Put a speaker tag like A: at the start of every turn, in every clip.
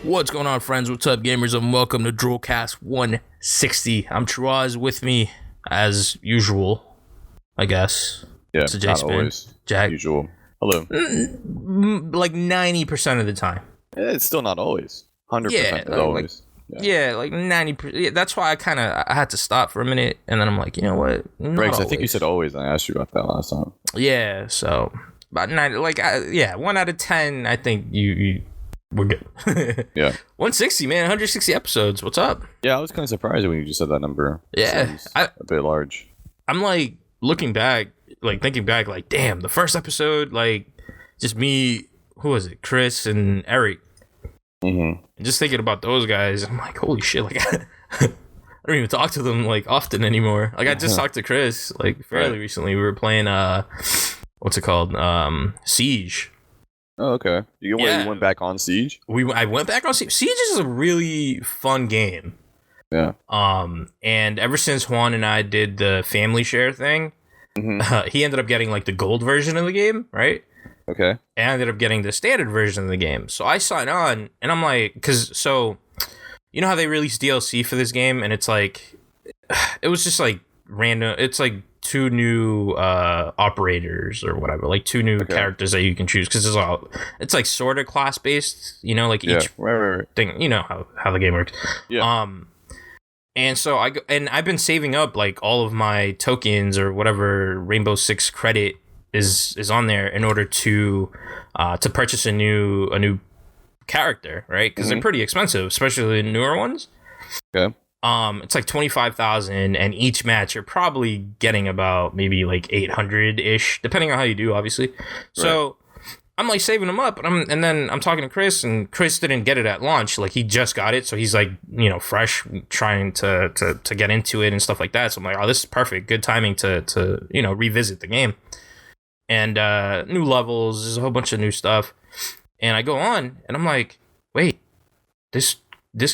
A: What's going on, friends? What's up, gamers? And welcome to DRULcast 160. I'm Shiraz, with me, as usual, I guess.
B: Yeah,
A: so
B: not always.
A: Jack.
B: Usual. Hello.
A: Like 90% of the time.
B: It's still not always. 100% is always.
A: Like 90%. Yeah, that's why I had to stop for a minute, and then I'm like, you know what?
B: Briggs, I think you said always, and I asked you about that last time.
A: Yeah, so about 90, 1 out of 10, I think we're good.
B: Yeah.
A: 160, man. 160 episodes. What's up?
B: Yeah, I was kind of surprised when you just said that number.
A: Yeah.
B: A bit large.
A: I'm like thinking back, like, damn, the first episode, like, just me, who was it? Chris and Eric.
B: Mm-hmm.
A: And just thinking about those guys, I'm like, holy shit, like, I don't even talk to them, like, often anymore. Like, I just talked to Chris, like, fairly recently. We were playing, what's it called? Siege.
B: Oh, okay. You went back on Siege?
A: I went back on Siege. Siege is a really fun game.
B: Yeah.
A: And ever since Juan and I did the family share thing, he ended up getting, like, the gold version of the game, right?
B: Okay.
A: And I ended up getting the standard version of the game. So I sign on, and I'm like, you know how they released DLC for this game, and it's like, it was just like random. It's like 2 new operators or whatever, like 2 new characters that you can choose, because it's like sort of class based, you know, like each thing, you know how the game works.
B: Yeah.
A: And so I've been saving up like all of my tokens or whatever Rainbow Six credit is on there in order to purchase a new character, right? Because they're pretty expensive, especially the newer ones.
B: Okay.
A: It's like 25,000, and each match you're probably getting about maybe like 800-ish, depending on how you do, obviously. So I'm like saving them up, and then I'm talking to Chris, and Chris didn't get it at launch. Like, he just got it, so he's like, you know, fresh, trying to get into it and stuff like that. So I'm like, oh, this is perfect, good timing to you know, revisit the game. And new levels, there's a whole bunch of new stuff. And I go on, and I'm like, wait, this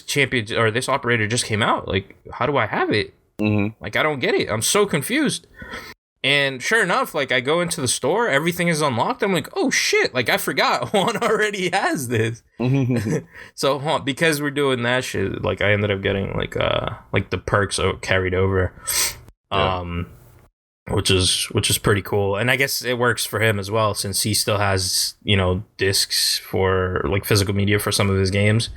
A: champion or this operator just came out. Like, how do I have it? Like, I don't get it. I'm so confused. And sure enough, like, I go into the store, everything is unlocked. I'm like, oh shit, like, I forgot Juan already has this. So Juan, because we're doing that shit, like, I ended up getting like the perks carried over. Which is pretty cool. And I guess it works for him as well, since he still has, you know, discs for like physical media for some of his games.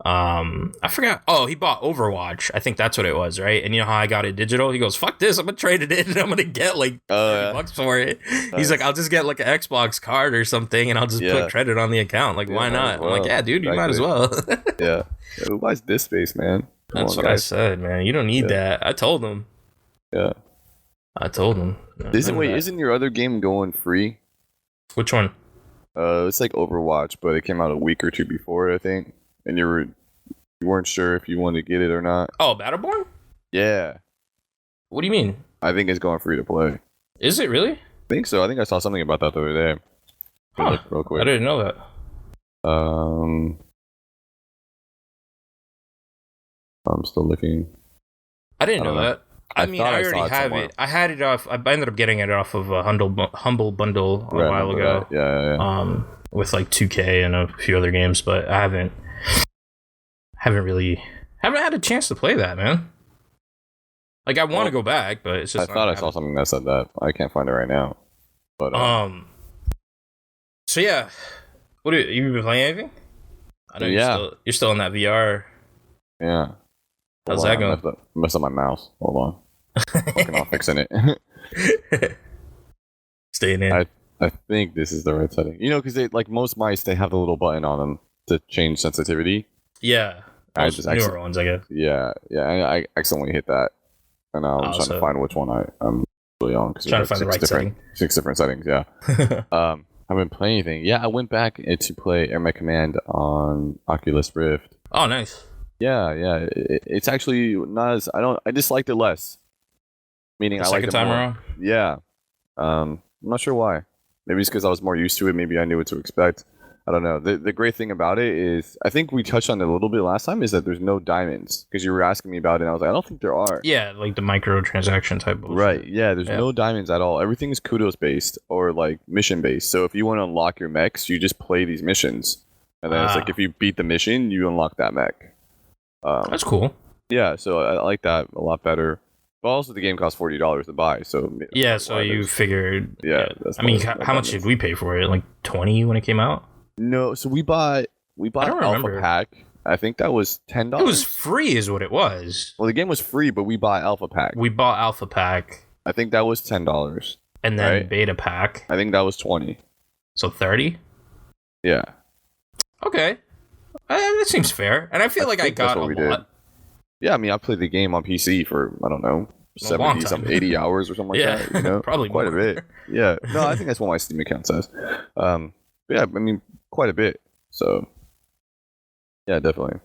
A: I forgot. Oh, he bought Overwatch. I think that's what it was, right? And you know how I got it digital? He goes, fuck this, I'm gonna trade it in and I'm gonna get like $30 for it. He's like, I'll just get like an Xbox card or something and I'll just put credit on the account. Like, why not? I'm like, yeah, dude, you might as well.
B: Yeah. Who buys disk space, man?
A: That's what I said, man. You don't need that. I told him.
B: Yeah.
A: I told him.
B: Isn't your other game going free?
A: Which one?
B: It's like Overwatch, but it came out a week or 2 before, I think. And you weren't sure if you wanted to get it or not.
A: Oh, Battleborn?
B: Yeah.
A: What do you mean?
B: I think it's going free to play.
A: Is it really?
B: I think so. I think I saw something about that the other day.
A: Huh.
B: Real quick.
A: I didn't know that.
B: I'm still looking.
A: I didn't know that. I mean, I already have
B: somewhere.
A: it. I had it off. I ended up getting it off of a Humble Bundle a while ago.
B: Yeah.
A: With like 2K and a few other games, but I haven't had a chance to play that, man. Like, I want to go back, but it's just.
B: I thought I saw something that said that. I can't find it right now. But
A: So yeah, you been playing anything? I know you're still in that VR.
B: Yeah.
A: How's that going?
B: I messed up my mouse. Hold on. Working on fixing it.
A: Staying in.
B: I think this is the right setting. You know, because they, like most mice, they have the little button on them to change sensitivity.
A: Yeah.
B: I just
A: newer ones, I guess.
B: Yeah. I accidentally hit that, and I'm trying to find which one I'm really on.
A: Trying to find the right setting.
B: 6 different settings. Yeah. I haven't played anything. Yeah, I went back to play Air Mac Command on Oculus Rift.
A: Oh, nice.
B: Yeah. It's actually not as I disliked it less. Meaning, I liked it more.
A: Second time around.
B: Yeah. I'm not sure why. Maybe it's because I was more used to it. Maybe I knew what to expect. I don't know. The great thing about it is, I think we touched on it a little bit last time, is that there's no diamonds. Because you were asking me about it, and I was like, I don't think there are.
A: Yeah, like the microtransaction type of
B: right. Yeah, there's no diamonds at all. Everything is kudos based or like mission based. So if you want to unlock your mechs, you just play these missions. and then it's like if you beat the mission, you unlock that mech.
A: That's cool.
B: Yeah, so I like that a lot better. But also, the game costs $40 to buy, so
A: yeah. So you figured,
B: yeah.
A: I mean, how much did we pay for it? Like 20 when it came out?
B: No, so we bought Alpha Pack. I think that was $10.
A: It was free, is what it was.
B: Well, the game was free, but we bought Alpha Pack.
A: We bought Alpha Pack.
B: I think that was $10.
A: And then Beta Pack.
B: I think that was 20.
A: So 30.
B: Yeah.
A: Okay, that seems fair. And I feel like I got a lot. Did.
B: Yeah, I mean, I played the game on PC for, I don't know, 80 hours or something like that. You know,
A: probably
B: quite
A: more.
B: A bit. Yeah, no, I think that's what my Steam account says. But yeah, I mean, quite a bit. So, yeah, definitely.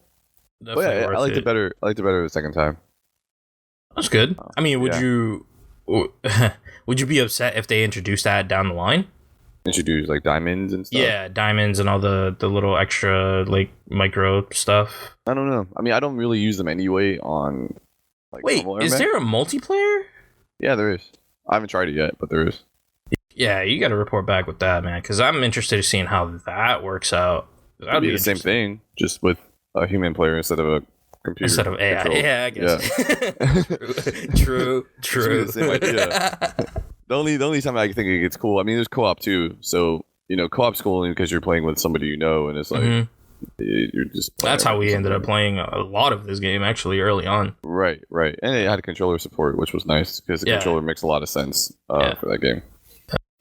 B: But yeah, I liked it better. I liked it better the second time.
A: That's good. I mean, would you be upset if they introduced that down the line?
B: Introduce like diamonds and stuff.
A: Yeah, diamonds and all the little extra like micro stuff.
B: I don't know. I mean, I don't really use them anyway on. Like,
A: wait, is there a multiplayer?
B: Yeah, there is. I haven't tried it yet, but there is.
A: Yeah, you got to report back with that, man, because I'm interested in seeing how that works out.
B: That'd be the same thing, just with a human player instead of a computer.
A: Instead of AI. Control. Yeah, I guess. Yeah. True.
B: The same idea. The only time I think it gets cool, I mean, there's co-op too. So, you know, co-op's cool because you're playing with somebody you know, and it's like, you're just
A: that's how we ended up playing a lot of this game, actually, early on.
B: Right. And it had controller support, which was nice, because the controller makes a lot of sense for that game.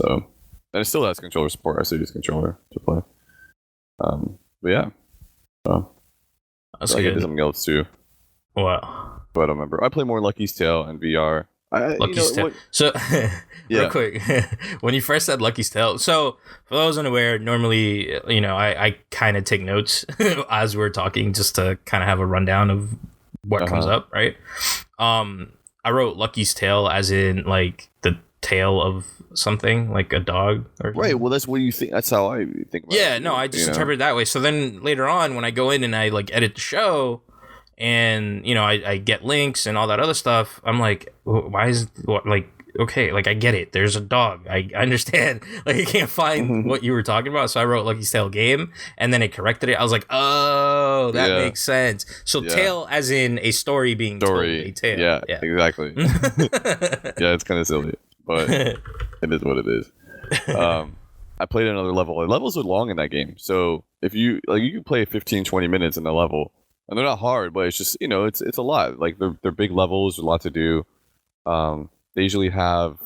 B: So, and it still has controller support. I still use controller to play. But yeah. So,
A: that's
B: I
A: good.
B: did something else too.
A: What?
B: But I don't remember. I play more Lucky's Tale and VR.
A: Lucky's Tale. So, real quick, when you first said Lucky's Tale, so for those unaware, normally, you know, I kind of take notes as we're talking just to kind of have a rundown of what comes up, right? I wrote Lucky's Tale as in like the tail of something, like a dog or something.
B: Right, well, that's what you think. That's how I think about it.
A: Yeah, no, I just interpret it that way. So then later on, when I go in and I like edit the show, and you know, I get links and all that other stuff, I'm like, why is like, okay, like I get it, there's a dog, I understand, like I can't find what you were talking about, so I wrote Lucky's Tale game, and then it corrected it. I was like, oh, that makes sense. So tale as in a story being told, a tale.
B: Yeah, exactly. Yeah, it's kind of silly, but it is what it is. I played another level. The levels are long in that game, so if you like, you can play 15-20 minutes in a level. And they're not hard, but it's just, you know, it's a lot. Like, they're big levels, there's a lot to do. They usually have...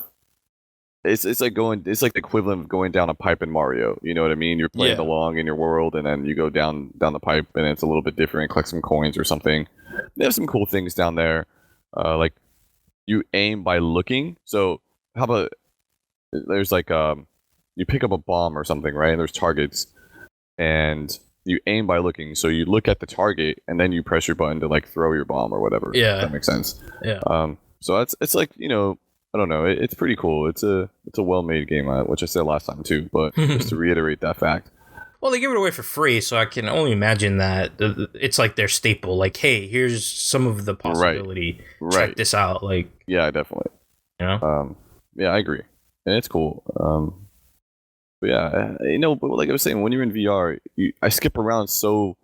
B: It's like the equivalent of going down a pipe in Mario. You know what I mean? You're playing along in your world, and then you go down the pipe, and it's a little bit different. Collect some coins or something. They have some cool things down there. Like, you aim by looking. So, how about... There's like... you pick up a bomb or something, right? And there's targets. And... you aim by looking, so you look at the target and then you press your button to like throw your bomb or whatever. Yeah, if that makes sense.
A: Yeah.
B: So it's like, you know, I don't know. It's pretty cool. It's a well-made game, which I said last time too. But just to reiterate that fact.
A: Well, they give it away for free, so I can only imagine that it's like their staple. Like, hey, here's some of the possibility. Right. Check this out. Like,
B: yeah, definitely.
A: You know.
B: Yeah, I agree, and it's cool. But yeah, you know, but like I was saying, when you're in VR, I skip around so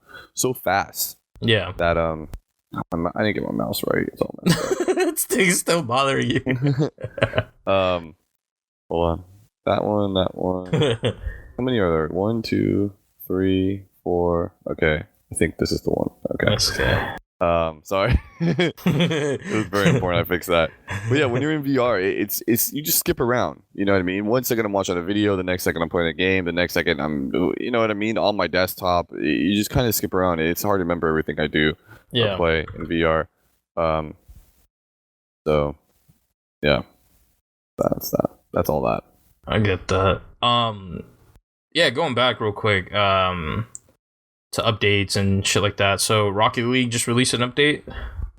B: fast. Yeah. That I didn't get my mouse right. It's all messed up.
A: It's still bothering you.
B: Hold on. That one. How many are there? 1, 2, 3, 4. Okay, I think this is the one. Okay.
A: Okay.
B: Sorry. It was very important I fixed that. But yeah, when you're in VR, it's you just skip around. You know what I mean? 1 second I'm watching a video, the next second I'm playing a game, the next second I'm, you know what I mean, on my desktop. You just kind of skip around. It's hard to remember everything I do or play in VR. So yeah, that's that. That's all that.
A: I get that. Yeah, going back real quick. To updates and shit like that. So Rocket League just released an update.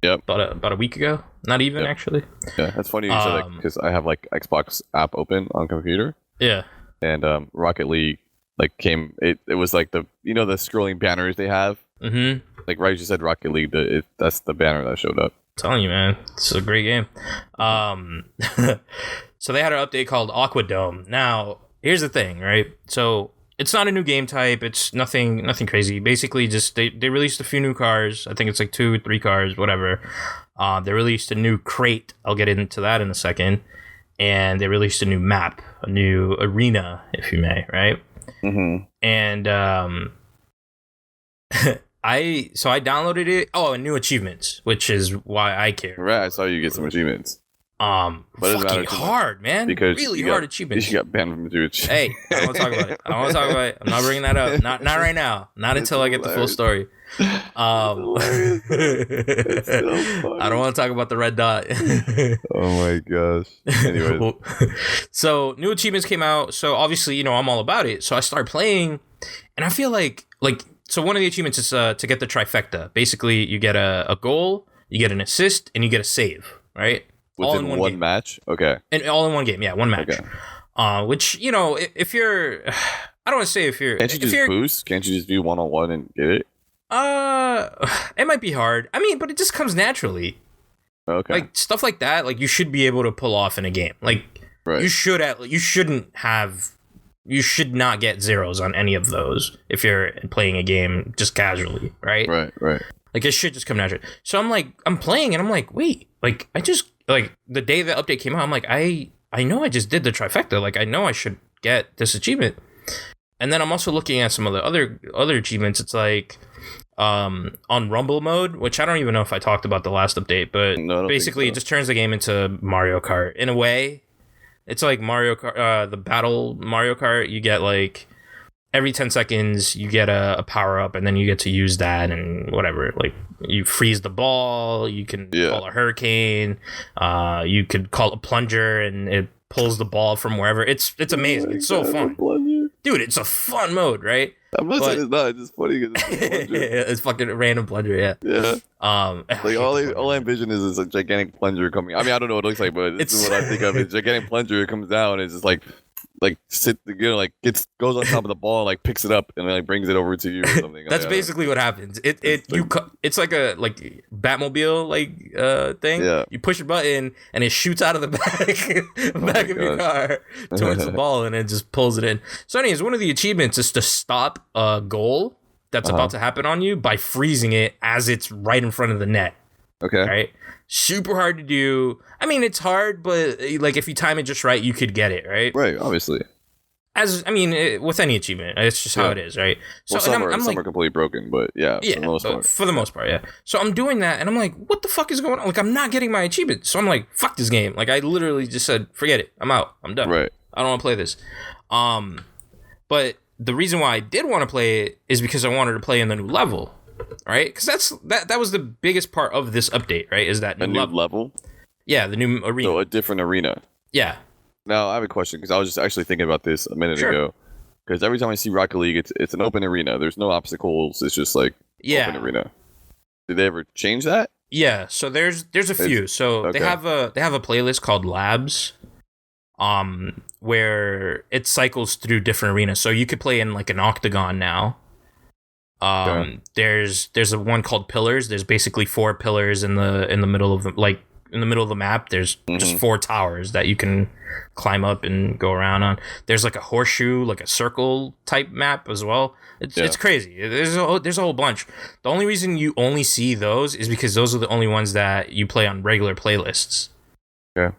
B: Yep.
A: About a week ago. Not even actually.
B: Yeah, that's funny you said that because I have like Xbox app open on computer.
A: Yeah.
B: And Rocket League like came. It was like the, you know, the scrolling banners they have. Mm-hmm. Like right as you said Rocket League, that's the banner that showed up.
A: I'm telling you, man, it's a great game. So they had an update called Aquadome. Now here's the thing, right? So It's not a new game type. It's nothing crazy. Basically, just they released a few new cars. I think it's like 2 or 3 cars, whatever. They released a new crate. I'll get into that in a second. And they released a new map, a new arena, if you may, right?
B: Mm-hmm.
A: And I downloaded it. Oh, and new achievements, which is why I care.
B: Right, I saw you get some achievements.
A: But fucking hard, man.
B: Because
A: really hard achievements.
B: You got banned from Twitch.
A: Hey, I don't want to talk about it. I'm not bringing that up. Not right now. Not until I get the full story. I don't want to talk about the red dot.
B: Oh my gosh. Anyways.
A: So new achievements came out. So obviously, I'm all about it. So I start playing, and I feel like so one of the achievements is to get the trifecta. Basically, you get a goal, you get an assist, and you get a save, right?
B: Within all in one match? Okay.
A: And all in one game, yeah, one match. Okay. Which, if you're... I don't want to say if you're...
B: Can't you just boost? Can't you just do one-on-one and get it?
A: It might be hard. I mean, but it just comes naturally.
B: Okay.
A: Like, stuff like that, like, you should be able to pull off in a game. Like, right. You should not get zeros on any of those if you're playing a game just casually, right?
B: Right.
A: Like, it should just come naturally. So I'm playing, and I'm like, wait, like, like, the day the update came out, I'm like, I know I just did the trifecta. Like, I know I should get this achievement. And then I'm also looking at some of the other achievements. It's like, on Rumble mode, which I don't even know if I talked about the last update, but basically it just turns the game into Mario Kart. In a way, it's like Mario Kart, the battle Mario Kart. You get like, every 10 seconds you get a power up, and then you get to use that and whatever. Like, you freeze the ball, you can call a hurricane, you could call a plunger, and it pulls the ball from wherever. It's amazing. It's so fun, dude. It's a fun mode, right?
B: I'm not saying it's not. It's just funny because it's
A: it's fucking a random plunger. Yeah.
B: Like all I envision is a gigantic plunger coming. I mean, I don't know what it looks like, but this is what I think of. It's a gigantic plunger. It comes down, and it's just like goes on top of the ball, like picks it up, and then brings it over to you or something.
A: That's basically what happens. It's like a Batmobile thing. Yeah. You push a button, and it shoots out of the back of your car towards the ball, and it just pulls it in. So, anyways, one of the achievements is to stop a goal that's about to happen on you by freezing it as it's right in front of the net.
B: Okay.
A: Right. Super hard to do. I mean, it's hard, but like if you time it just right, you could get it, right?
B: Right, obviously.
A: With any achievement, it's just how it is, right?
B: So some are completely broken, but
A: for the most part, yeah. So I'm doing that, and I'm like, what the fuck is going on? Like, I'm not getting my achievement. So I'm like, fuck this game. Like, I literally just said, forget it. I'm out. I'm done.
B: Right.
A: I don't want to play this. But the reason why I did want to play it is because I wanted to play in the new level. Right, because that was the biggest part of this update, right? Is that
B: new level?
A: Yeah, the new arena.
B: So a different arena.
A: Yeah.
B: Now I have a question because I was just actually thinking about this a minute ago. Because every time I see Rocket League, it's an open arena. There's no obstacles. It's just like open arena. Did they ever change that?
A: Yeah. So there's a few. So they have a playlist called Labs, where it cycles through different arenas. So you could play in like an octagon now. There's a one called Pillars. There's basically 4 pillars in the middle of the map. There's just 4 towers that you can climb up and go around on. There's like a horseshoe, like a circle type map as well. It's crazy. There's a whole bunch. The only reason you only see those is because those are the only ones that you play on regular playlists.
B: Okay.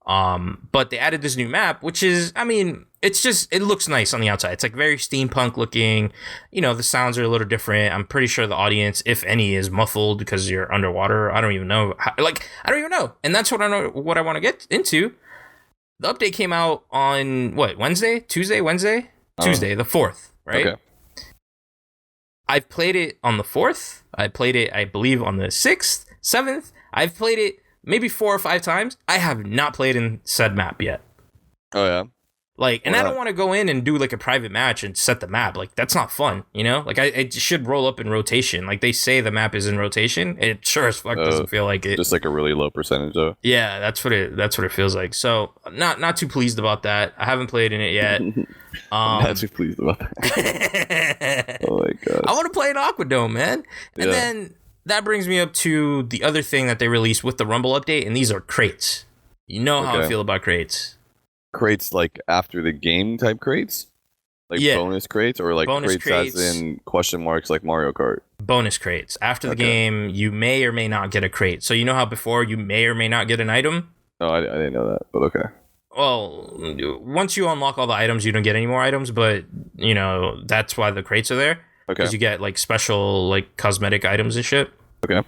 A: But they added this new map, which is, I mean, it looks nice on the outside. It's like very steampunk looking. The sounds are a little different. I'm pretty sure the audience, if any, is muffled because you're underwater. I don't even know. I don't even know. And that's what I want to get into. The update came out on Tuesday, Wednesday, the 4th, right?
B: Okay.
A: I've played it on the 4th. I played it, I believe, on the 6th, 7th. I've played it maybe 4 or 5 times. I have not played in said map yet.
B: Oh, yeah?
A: Like, and I don't want to go in and do like a private match and set the map. Like, that's not fun, Like, I should roll up in rotation. Like, they say the map is in rotation. It sure as fuck doesn't feel like it.
B: Just like a really low percentage, though.
A: Yeah, that's what it feels like. So, not too pleased about that. I haven't played in it yet.
B: I'm not too pleased about that. Oh my god.
A: I want to play an Aquadome, man. And then that brings me up to the other thing that they released with the Rumble update, and these are crates. You know how I feel about crates.
B: Crates like after the game type crates? Like
A: Yeah.
B: bonus crates or like
A: Bonus
B: crates as
A: crates.
B: in question marks like Mario Kart?
A: Bonus crates. After the
B: Okay.
A: game, you may or may not get a crate. So you know how before you may or may not get an item?
B: No, I didn't know that, but okay.
A: Well, once you unlock all the items, you don't get any more items, but, you know, that's why the crates are there.
B: Okay.
A: Because you get, like, special, like, cosmetic items and shit.
B: Okay.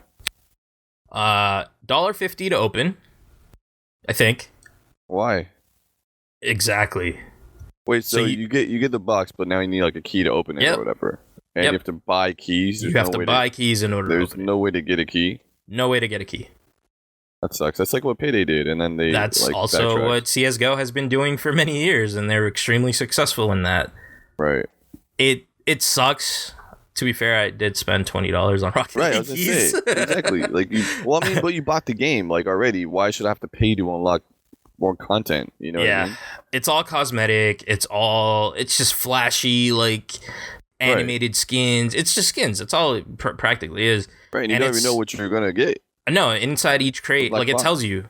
A: $1.50 to open, I think.
B: Why?
A: Exactly.
B: Wait, so
A: So
B: you get the box, but now you need like a key to open it
A: Yep.
B: or whatever. And
A: Yep.
B: you have to buy keys.
A: You have to buy keys in order to
B: There's
A: open
B: no way to get a key.
A: it. No way to get a key.
B: That sucks. That's like what Payday did, and then they
A: That's
B: like,
A: also
B: backtracked.
A: what CSGO has been doing for many years, and they're extremely successful in that.
B: Right.
A: It sucks. To be fair, I did spend $20 on Rocket
B: Right. I
A: League
B: was gonna
A: keys.
B: say exactly. Like you. Well, I mean, but you bought the game like already. Why should I have to pay to unlock more content? You know what I mean?
A: It's all cosmetic. It's just flashy, like animated skins. It's just skins. That's all it practically is.
B: Right. And you
A: And
B: don't even know what you're gonna get.
A: No, inside each crate, like it tells you.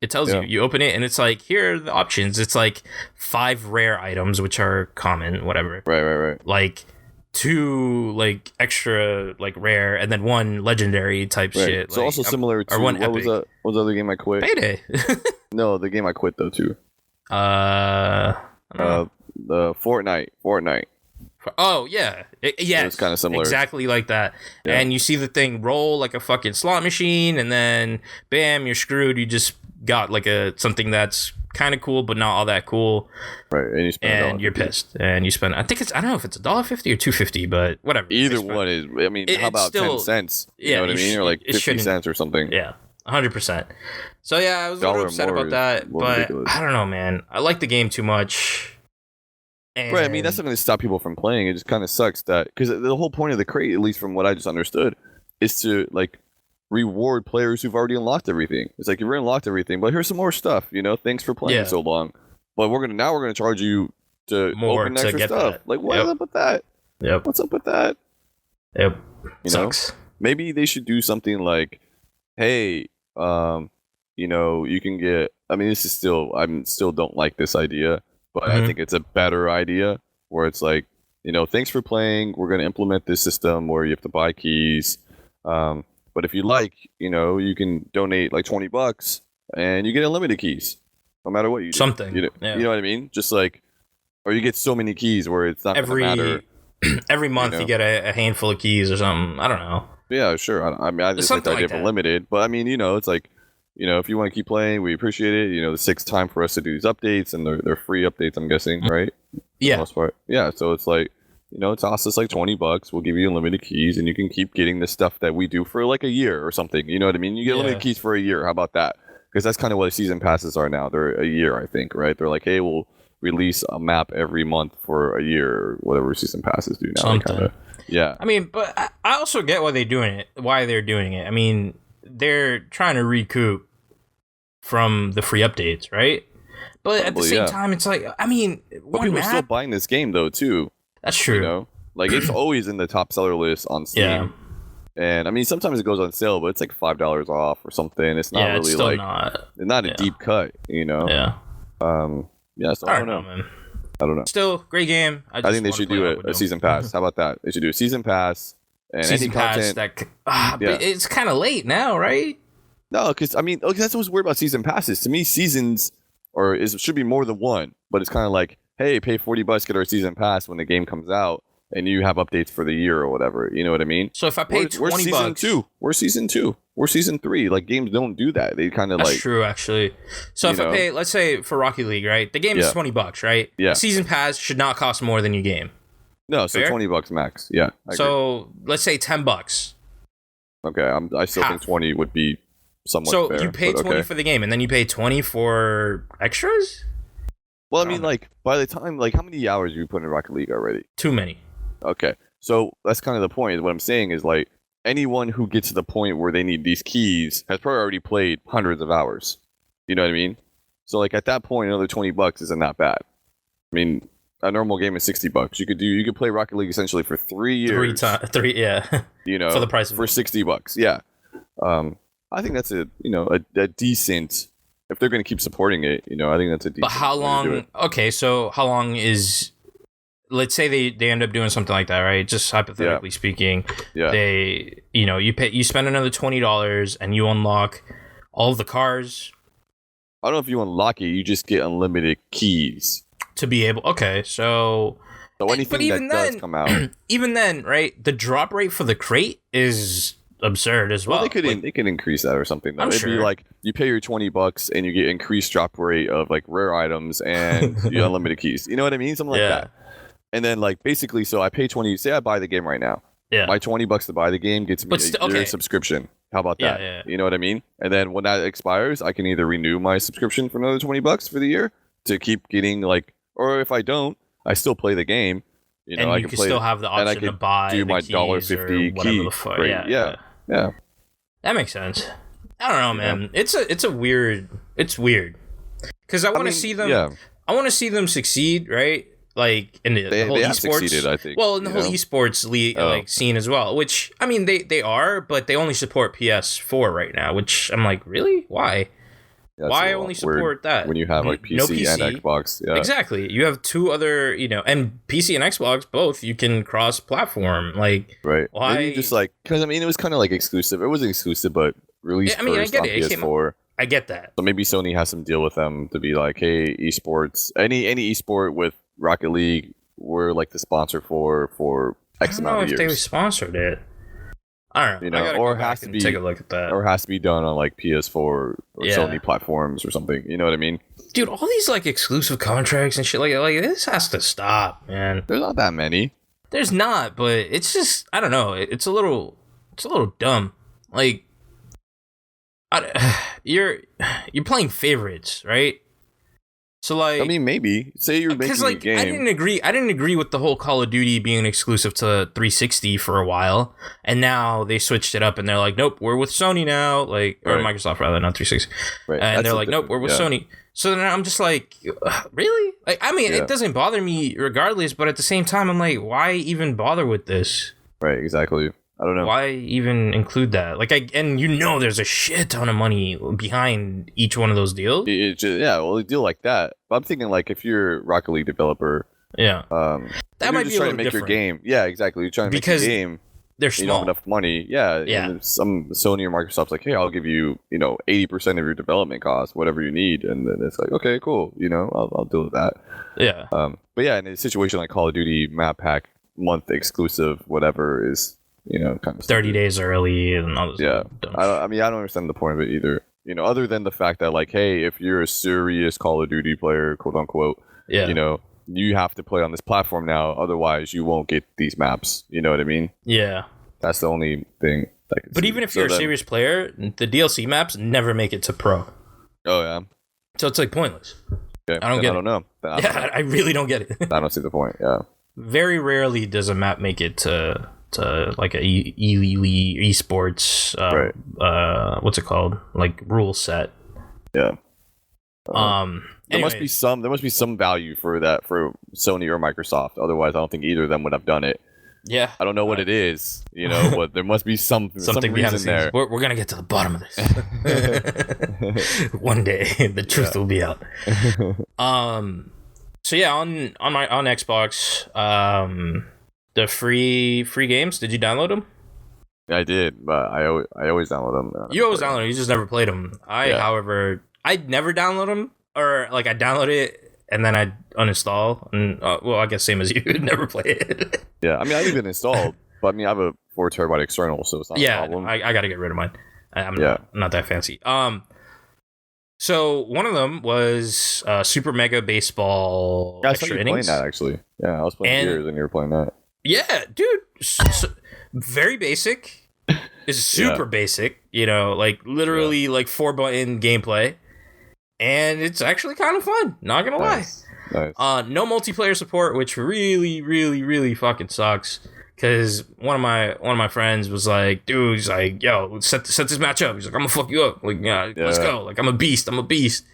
A: It tells you. You open it and it's like, here are the options. It's like 5 rare items, which are common, whatever.
B: Right.
A: Like 2 like extra like rare, and then 1 legendary type shit.
B: So
A: like,
B: also similar to
A: or 1
B: what was
A: epic.
B: the other game I quit?
A: Payday.
B: No, the game I quit though too.
A: I don't know.
B: The Fortnite.
A: Oh yeah, yeah.
B: It's kind of similar.
A: Exactly like that.
B: Yeah.
A: And you see the thing roll like a fucking slot machine, and then bam, you're screwed. You just got like something that's kind of cool, but not all that cool.
B: Right, and you spend
A: And you're pissed. And you spend. I don't know if it's $1.50 or $2.50, but whatever.
B: Either one is. I mean, how about
A: still,
B: 10 cents? You
A: yeah,
B: know what I mean, or like 50 cents or something.
A: Yeah, 100%. So yeah, I was a little
B: Dollar
A: upset
B: more
A: about
B: is
A: that, but
B: ridiculous.
A: I don't know, man. I like the game too much. And
B: Right, I mean, that's not going to stop people from playing. It just kind of sucks that because the whole point of the crate, at least from what I just understood, is to like reward players who've already unlocked everything. It's like you've already unlocked everything, but here's some more stuff. You know, thanks for playing so long. But we're gonna charge you to
A: more
B: open
A: to
B: extra
A: get
B: stuff.
A: that.
B: Like what's up with that?
A: Yep.
B: What's up with that?
A: Yep.
B: You
A: Sucks.
B: know? Maybe they should do something like, hey, you know, you can get. I mean, I still don't like this idea, but I think it's a better idea where it's like, you know, thanks for playing. We're going to implement this system where you have to buy keys. But if you like, you know, you can donate like $20 and you get unlimited keys, no matter what you do.
A: Something.
B: You know what I mean? Just like, or you get so many keys where it's not going to matter.
A: Every month you,
B: know?
A: get a handful of keys or something. I don't know.
B: Yeah, sure. I mean, I just like the idea of unlimited, but I mean, you know, it's like, you know, if you want to keep playing, we appreciate it. You know, the 6th time for us to do these updates, and they're free updates, I'm guessing, right?
A: Yeah.
B: For the most part. Yeah, so it's like, you know, it costs us like $20. We'll give you unlimited keys, and you can keep getting the stuff that we do for like a year or something. You know what I mean? You get unlimited keys for a year. How about that? Because that's kind of what season passes are now. They're a year, I think, right? They're like, hey, we'll release a map every month for a year, or whatever season passes do now.
A: Something.
B: Yeah.
A: I mean, but I also get why they're doing it. I mean, they're trying to recoup from the free updates, right? But at the same time, it's like, I mean,
B: but people are still buying this game though too.
A: That's true.
B: You know, like it's always in the top seller list on Steam. Yeah. And I mean, sometimes it goes on sale, but it's like $5 off or something. It's not really
A: it's still
B: like
A: not
B: a deep cut, you know.
A: Yeah.
B: Yeah. So I don't know, man. I don't know.
A: Still, great game.
B: I think they should do a season pass. How about that? They should do a season pass and
A: season pass
B: content.
A: But it's kind of late now, right?
B: No, because I mean, that's what's weird about season passes. To me, seasons should be more than one, but it's kind of like, hey, pay $40, get our season pass when the game comes out, and you have updates for the year or whatever. You know what I mean?
A: So if I pay $20,
B: we're season 2. We're season 2. We're season 3. Like games don't do that. They kind of like.
A: That's true, actually. So if I pay, let's say for Rocket League, right? The game is $20, right?
B: Yeah.
A: Season pass should not cost more than your game.
B: No, so
A: Fair?
B: $20 max. Yeah.
A: So let's say $10.
B: Okay, I still think 20 would be somewhat fair.
A: So you pay 20 for the game, and then you pay 20 for extras?
B: Well, I mean, like, by the time, like, how many hours have you put in Rocket League already?
A: Too many.
B: Okay, so that's kind of the point. What I'm saying is, like, anyone who gets to the point where they need these keys has probably already played hundreds of hours. You know what I mean? So, like, at that point, another $20 isn't that bad. I mean, a normal game is $60. You could play Rocket League essentially for 3 years.
A: Yeah.
B: You know,
A: for the price of
B: for $60. Yeah. I think that's a decent. If they're going to keep supporting it, you know, I think that's a decent.
A: But how long? Okay, so how long is let's say they end up doing something like that, right? Just hypothetically speaking, they, you spend another $20 and you unlock all of the cars.
B: I don't know if you unlock it, you just get unlimited keys
A: to be able. Okay, so
B: anything that does come out,
A: even then, right? The drop rate for the crate is absurd as well.
B: They could increase that or something.
A: I'm
B: It'd
A: sure.
B: be like you pay your $20 and you get increased drop rate of like rare items and you unlimited keys. You know what I mean? Something like that. And then like basically, so I pay 20. Say I buy the game right now.
A: Yeah.
B: My $20 to buy the game gets me a year subscription. How about that?
A: Yeah.
B: You know what I mean? And then when that expires, I can either renew my subscription for another $20 for the year to keep getting like, or if I don't, I still play the game.
A: You know, and you can still have the option to buy
B: do my
A: $1.50 key. The fuck. Yeah. That makes sense. I don't know, man. It's weird. Because I want to see them. Yeah. I want to see them succeed, right? Like in the whole esports.
B: Succeeded, I think.
A: Well, in the whole esports like scene as well. Which I mean, they are, but they only support PS4 right now. Which I'm like, really? Why?
B: Yeah,
A: why only support that
B: when you have like PC, and Xbox? Yeah.
A: Exactly. You have two other, and PC and Xbox both. You can cross-platform. Like,
B: right?
A: Why?
B: Maybe just like because I mean, it was kind of like exclusive. It wasn't exclusive, but released first on PS4.
A: I get that.
B: So maybe Sony has some deal with them to be like, hey, esports, any esport with Rocket League, we're like the sponsor for X amount of years.
A: They sponsored it. I don't know.
B: Or has to be
A: take a look at that.
B: Or has to be done on like PS4 or Sony platforms or something. You know what I mean?
A: Dude, all these like exclusive contracts and shit like this has to stop, man.
B: There's not that many.
A: There's not, but it's just I don't know. It's a little dumb. Like you're playing favorites, right? So like,
B: I mean, maybe say you're making a game.
A: I didn't agree with the whole Call of Duty being exclusive to 360 for a while, and now they switched it up and they're like, nope, we're with Sony now, like or Microsoft rather, not 360.
B: Right.
A: And they're like, nope, we're with Sony. So then I'm just like, really? Like, I mean, it doesn't bother me regardless, but at the same time, I'm like, why even bother with this?
B: Right. Exactly. I don't know.
A: Why even include that? Like, there's a shit ton of money behind each one of those deals.
B: A deal like that. But I'm thinking like if you're a Rocket League developer,
A: that might be a little
B: to make
A: different.
B: your game. Yeah, exactly. You're trying to make your game.
A: They're small.
B: You don't have enough money. Yeah. And some Sony or Microsoft's like, hey, I'll give you 80% of your development costs, whatever you need, and then it's like, okay, cool. I'll deal with that.
A: Yeah.
B: But yeah, in a situation like Call of Duty map pack month exclusive, whatever is. Kind of
A: 30 days early and all this.
B: Yeah. I don't understand the point of it either. Other than the fact that like, hey, if you're a serious Call of Duty player, quote unquote, you have to play on this platform now. Otherwise, you won't get these maps. You know what I mean?
A: Yeah.
B: That's the only thing.
A: But even if you're a serious player, the DLC maps never make it to pro.
B: Oh yeah.
A: So it's like pointless.
B: Okay.
A: I don't
B: know.
A: I really don't get it.
B: I don't see the point. Yeah.
A: Very rarely does a map make it to like a esports what's it called, like rule set.
B: There must be some value for that for Sony or Microsoft, otherwise I don't think either of them would have done it. I don't know what it is, but there must be something reason there.
A: We're gonna get to the bottom of this one day. The truth will be out. So yeah, on Xbox, the free games, did you download them?
B: I did, but I always download them.
A: You always download them, you just never played them. However, I never download them, or like I download it and then I uninstall, and I guess same as you, never play it.
B: Yeah, I mean I leave it installed, but I mean I have a 4 terabyte external, so it's not a problem.
A: I got to get rid of mine. I'm not that fancy. So one of them was Super Mega Baseball Extra Innings.
B: Playing that actually. Yeah, I was playing Gears and you were playing that.
A: Yeah, dude. Very basic. It's super basic, like literally like 4-button gameplay. And it's actually kind of fun, not gonna lie.
B: Nice.
A: No multiplayer support, which really, really, really fucking sucks. Because one of my friends was like, dude, he's like, yo, set this match up. He's like, I'm gonna fuck you up. Like, let's go. Like, I'm a beast. And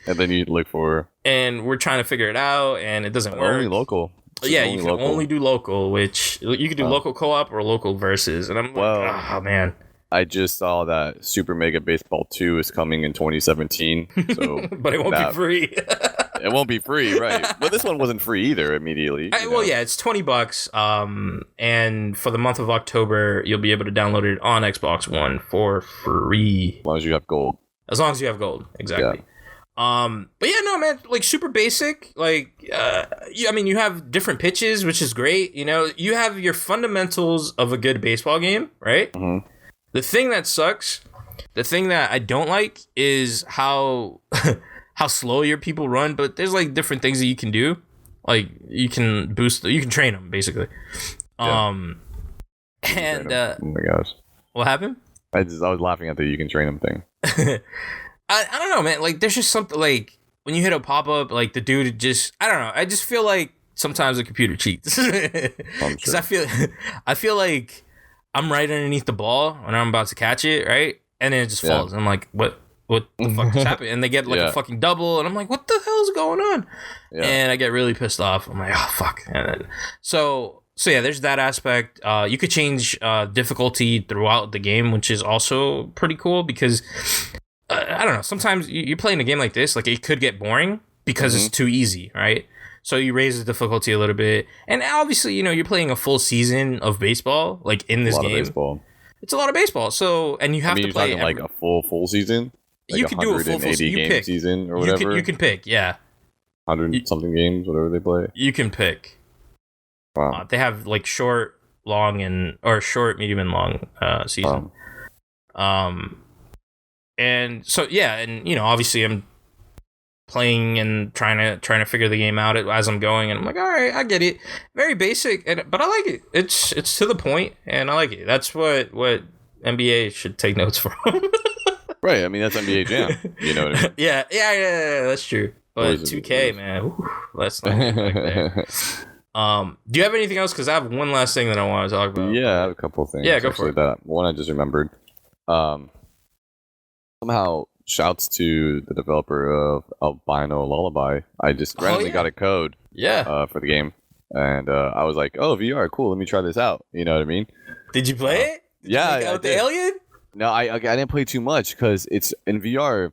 B: then you look for.
A: And we're trying to figure it out, and it doesn't work.
B: Only local.
A: Yeah, you can only do local, which you can do local co-op or local versus. And I'm like, oh man.
B: I just saw that Super Mega Baseball 2 is coming in 2017. So
A: but it won't be free.
B: it won't be free, right? But this one wasn't free either immediately.
A: Well, yeah, it's $20. And for the month of October, you'll be able to download it on Xbox One for free.
B: As long as you have gold.
A: As long as you have gold, exactly. Yeah. But yeah, no, man, like super basic. Like, you have different pitches, which is great. You know, you have your fundamentals of a good baseball game, right?
B: Mm-hmm.
A: The thing that sucks, the thing that I don't like is how slow your people run. But there's like different things that you can do. Like you can train them basically.
B: Yeah.
A: And
B: oh my gosh,
A: what happened?
B: I was laughing at the you can train them thing.
A: I don't know, man. Like, there's just something, like, when you hit a pop-up, like, the dude just, I don't know. I just feel like sometimes the computer cheats. Because I feel like I'm right underneath the ball when I'm about to catch it, right? And then it just falls. And I'm like, what the fuck just happened? And they get, like, a fucking double. And I'm like, what the hell's going on? Yeah. And I get really pissed off. I'm like, oh, fuck. And then, so yeah, there's that aspect. You could change difficulty throughout the game, which is also pretty cool because... I don't know. Sometimes you're playing a game like this, like it could get boring because it's too easy, right? So you raise the difficulty a little bit, and obviously, you know, you're playing a full season of baseball, like in this game. It's a lot of baseball. So, and you have to play
B: like a full season. Like
A: you can do a full
B: game season or whatever.
A: You can pick, yeah.
B: 100 something games, whatever they play.
A: You can pick.
B: Wow.
A: They have like short, medium, and long season. And so yeah, and you know, obviously I'm playing and trying to figure the game out as I'm going, and I'm like, all right, I get it. Very basic, but I like it. It's to the point, and I like it. That's what NBA should take notes from.
B: Right. I mean, that's NBA Jam. You know what I mean?
A: Yeah. That's true. But 2K, man, let's not get back there. Do you have anything else? Because I have one last thing that I want to talk about.
B: Yeah, I have a couple of things.
A: Yeah, go for it.
B: One I just remembered. Somehow, shouts to the developer of Albino Lullaby. I just randomly got a code for the game. And I was like, oh, VR, cool. Let me try this out. You know what I mean?
A: Did you play it?
B: Yeah.
A: With the alien?
B: No, I didn't play too much because it's in VR.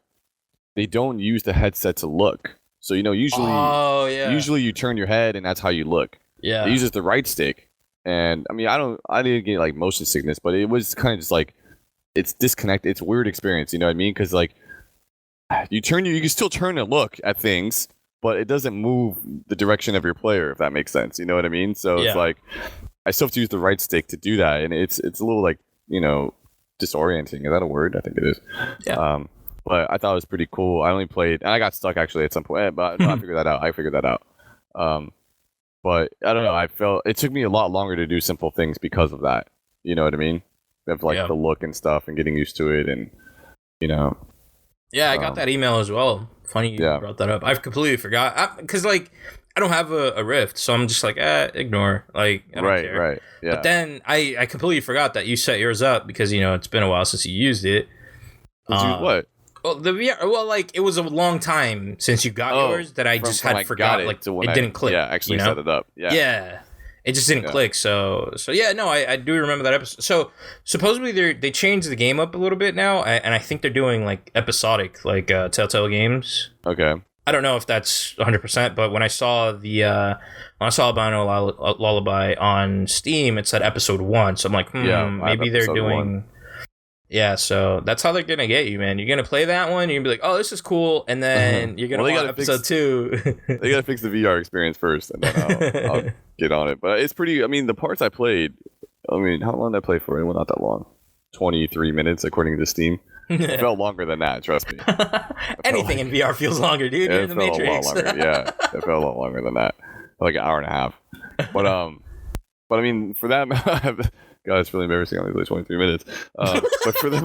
B: They don't use the headset to look. So, you know, usually you turn your head and that's how you look.
A: Yeah.
B: It uses the right stick. And I mean, I didn't get like motion sickness, but it was kind of just like, it's disconnected. It's a weird experience, you know what I mean? Because like you can still turn and look at things, but it doesn't move the direction of your player, if that makes sense. You know what I mean? So it's like I still have to use the right stick to do that, and it's a little like, you know, disorienting. Is that a word? I think it is.
A: Yeah.
B: But I thought it was pretty cool. I only played, and I got stuck actually at some point, but no, I figured that out. But I don't know. I felt it took me a lot longer to do simple things because of that. You know what I mean? Of like the look and stuff and getting used to it, and you know.
A: Yeah, I got that email as well. Funny you brought that up. I've completely forgot because like I don't have a Rift, so I'm just like ignore. Like I don't care.
B: Right. Yeah.
A: But then I completely forgot that you set yours up because you know it's been a while since you used it.
B: What?
A: Well, the VR. Well, like it was a long time since you got yours that I just had forgot. Like it didn't click.
B: Yeah, actually set it up. Yeah.
A: Yeah. It just didn't click, so yeah, no, I do remember that episode. So supposedly they changed the game up a little bit now, and I think they're doing like episodic, like Telltale Games.
B: Okay.
A: I don't know if that's 100%, but when I saw Albino Lullaby on Steam, it said episode 1, so I'm like, maybe they're doing. 1. Yeah, so that's how they're gonna get you, man. You're gonna play that one, you're gonna be like, oh, this is cool, and then you're gonna watch episode 2.
B: They gotta fix the VR experience first, and then I'll get on it. But it's pretty. I mean, the parts I played. I mean, how long did I play for? Well, not that long. 23 minutes, according to Steam. It felt longer than that. Trust me.
A: Anything in VR feels longer, dude. You're in the Matrix.
B: A lot longer. Yeah, it felt a lot longer than that. Like an hour and a half. But I mean, for that. God, it's really embarrassing. I only played 23 minutes. But for the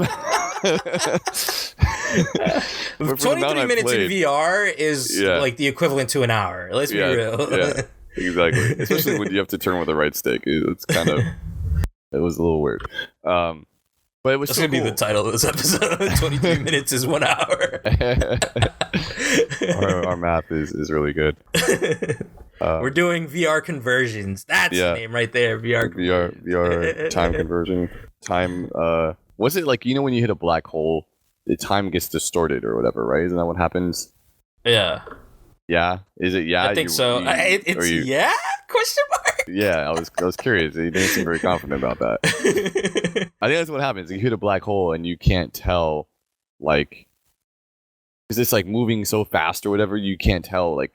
A: 23 minutes in VR is like the equivalent to an hour. Let's be real.
B: Yeah, exactly. Especially when you have to turn with the right stick. It's kind of it was a little weird. But it was
A: That's gonna be the title of this episode. 23 minutes is 1 hour.
B: Our math is really good.
A: We're doing VR conversions. That's the name right there.
B: VR time conversion. Time. Was it like, you know, when you hit a black hole, the time gets distorted or whatever, right? Isn't that what happens?
A: Yeah.
B: Yeah, is it? Yeah,
A: I think so. It's yeah? Question mark.
B: Yeah, I was curious. You didn't seem very confident about that. I think that's what happens. You hit a black hole and you can't tell, like, because it's like moving so fast or whatever. You can't tell like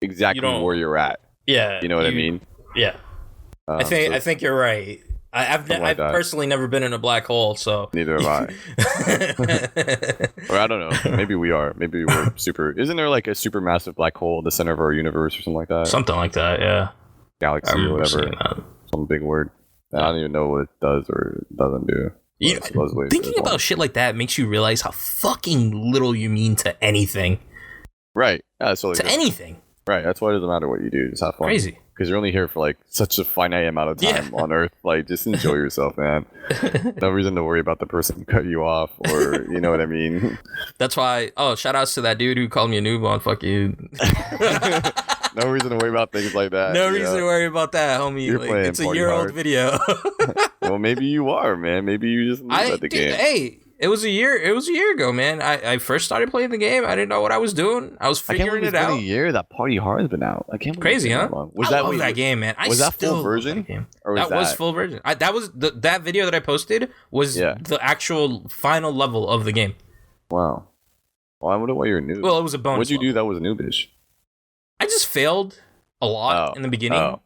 B: exactly where you're at.
A: Yeah,
B: you know what I mean.
A: Yeah, I think you're right. I've personally never been in a black hole, so
B: neither have I. Or I don't know. Maybe we are. Maybe we're super. Isn't there like a super massive black hole at the center of our universe or something like that?
A: Something like that. Yeah.
B: Galaxy or whatever. Some big word. I don't even know what it does or doesn't do.
A: Thinking about shit like that makes you realize how fucking little you mean to anything.
B: Right. Yeah, that's totally
A: to anything.
B: Right. That's why it doesn't matter what you do. Just have fun.
A: Crazy.
B: Because you're only here for like such a finite amount of time on Earth. Like, just enjoy yourself, man. No reason to worry about the person who cut you off, or you know what I mean.
A: That's why. Oh, shout outs to that dude who called me a noob on fuck you.
B: No reason to worry about things like that.
A: No reason to worry about that, homie. Like, it's a year-old video.
B: Well, maybe you are, man. Maybe you just lose at the game.
A: Hey. It was a year ago, man. I first started playing the game. I didn't know what I was doing. I was figuring it out.
B: It's been a year that Party Hard's been out. I can't believe
A: crazy, huh?
B: Was
A: I love that game, man.
B: Was that full version?
A: That was full version. That was that video that I posted was the actual final level of the game.
B: Wow. Well, I wonder why you're a noob.
A: Well, it was a bonus.
B: What'd you do that was noobish?
A: I just failed a lot in the beginning.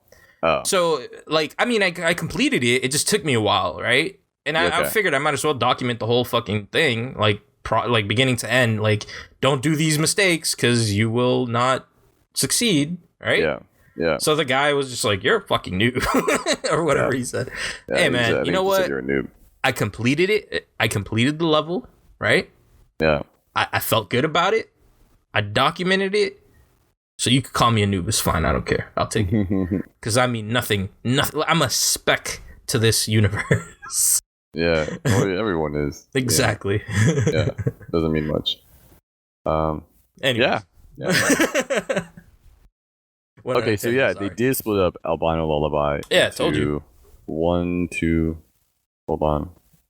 A: So, like, I mean, I completed it. It just took me a while, right? And I figured I might as well document the whole fucking thing, like beginning to end. Like, don't do these mistakes because you will not succeed, right?
B: Yeah, yeah.
A: So the guy was just like, "You're a fucking noob," or whatever he said. Yeah, hey, man, you know what?
B: You're a noob.
A: I completed it. I completed the level, right?
B: Yeah.
A: I felt good about it. I documented it. So you could call me a noob. It's fine. I don't care. I'll take it. Because I mean nothing. I'm a speck to this universe.
B: Yeah, well, everyone is.
A: Exactly.
B: Yeah, doesn't mean much.
A: Anyways.
B: Yeah. Okay, so yeah, they did split up Albino Lullaby.
A: Yeah, I told you.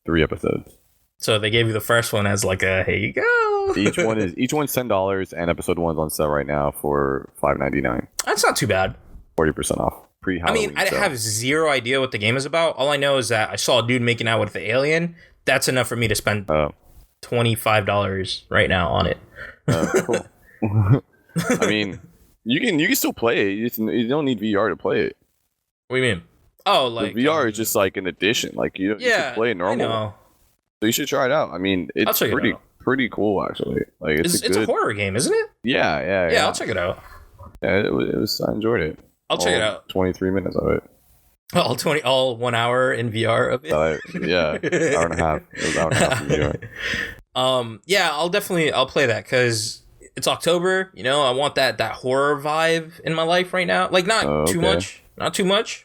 B: 3 episodes.
A: So they gave you the first one as like a, here you go.
B: Each one's $10, and episode 1's on sale right now for $5.99.
A: That's not too bad.
B: 40% off.
A: I mean, I have zero idea what the game is about. All I know is that I saw a dude making out with the alien. That's enough for me to spend $25 right now on it.
B: Cool. I mean, you can still play it. You don't need VR to play it.
A: What do you mean? Oh, like
B: the VR is just like an addition. Like you should play it normal.
A: I know.
B: So you should try it out. I mean, it's pretty cool actually. Like it's
A: a horror game, isn't it?
B: Yeah.
A: I'll check it out.
B: Yeah, it was. I enjoyed it.
A: I'll check it out.
B: 23 minutes of it.
A: All 1 hour in VR of it.
B: Yeah, hour and a half. It was hour and a half in VR.
A: Yeah, I'll play that because it's October. You know, I want that horror vibe in my life right now. Like not too much,